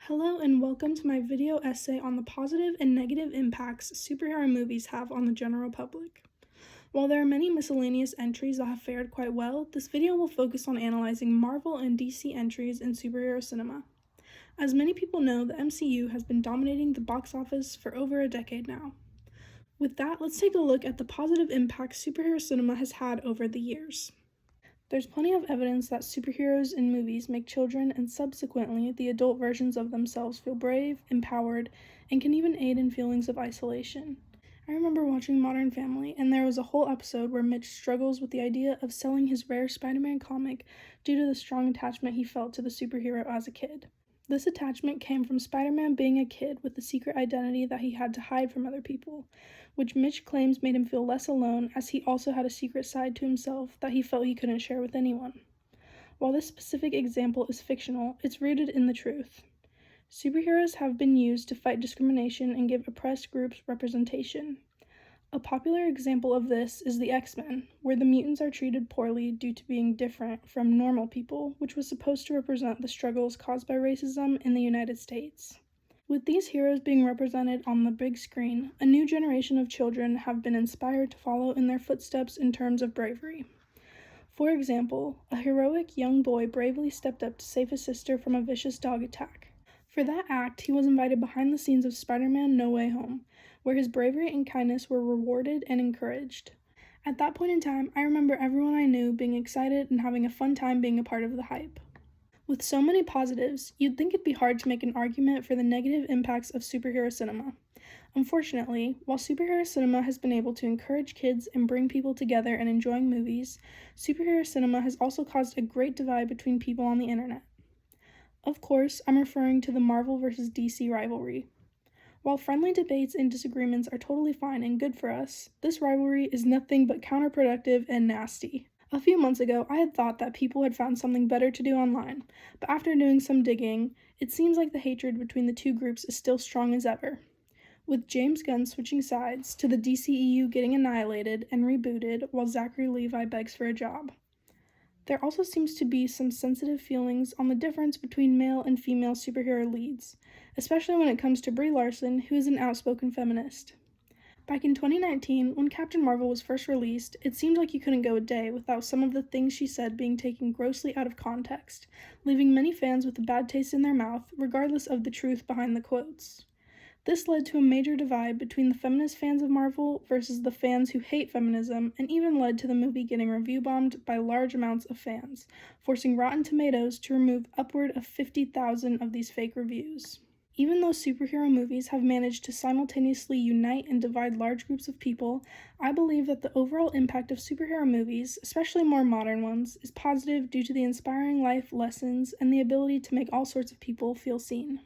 Hello and welcome to my video essay on the positive and negative impacts superhero movies have on the general public. While there are many miscellaneous entries that have fared quite well, this video will focus on analyzing Marvel and DC entries in superhero cinema. As many people know, the MCU has been dominating the box office for over a decade now. With that, let's take a look at the positive impact superhero cinema has had over the years. There's plenty of evidence that superheroes in movies make children and subsequently the adult versions of themselves feel brave, empowered, and can even aid in feelings of isolation. I remember watching Modern Family, and there was a whole episode where Mitch struggles with the idea of selling his rare Spider-Man comic due to the strong attachment he felt to the superhero as a kid. This attachment came from Spider-Man being a kid with a secret identity that he had to hide from other people, which Mitch claims made him feel less alone as he also had a secret side to himself that he felt he couldn't share with anyone. While this specific example is fictional, it's rooted in the truth. Superheroes have been used to fight discrimination and give oppressed groups representation. A popular example of this is the X-Men, where the mutants are treated poorly due to being different from normal people, which was supposed to represent the struggles caused by racism in the United States. With these heroes being represented on the big screen, a new generation of children have been inspired to follow in their footsteps in terms of bravery. For example, a heroic young boy bravely stepped up to save his sister from a vicious dog attack. For that act, he was invited behind the scenes of Spider-Man No Way Home, where his bravery and kindness were rewarded and encouraged. At that point in time, I remember everyone I knew being excited and having a fun time being a part of the hype. With so many positives, you'd think it'd be hard to make an argument for the negative impacts of superhero cinema. Unfortunately, while superhero cinema has been able to encourage kids and bring people together in enjoying movies, superhero cinema has also caused a great divide between people on the internet. Of course, I'm referring to the Marvel vs. DC rivalry. While friendly debates and disagreements are totally fine and good for us, this rivalry is nothing but counterproductive and nasty. A few months ago, I had thought that people had found something better to do online, but after doing some digging, it seems like the hatred between the two groups is still strong as ever. With James Gunn switching sides to the DCEU getting annihilated and rebooted while Zachary Levi begs for a job. There also seems to be some sensitive feelings on the difference between male and female superhero leads, especially when it comes to Brie Larson, who is an outspoken feminist. Back in 2019, when Captain Marvel was first released, it seemed like you couldn't go a day without some of the things she said being taken grossly out of context, leaving many fans with a bad taste in their mouth, regardless of the truth behind the quotes. This led to a major divide between the feminist fans of Marvel versus the fans who hate feminism, and even led to the movie getting review bombed by large amounts of fans, forcing Rotten Tomatoes to remove upward of 50,000 of these fake reviews. Even though superhero movies have managed to simultaneously unite and divide large groups of people, I believe that the overall impact of superhero movies, especially more modern ones, is positive due to the inspiring life lessons and the ability to make all sorts of people feel seen.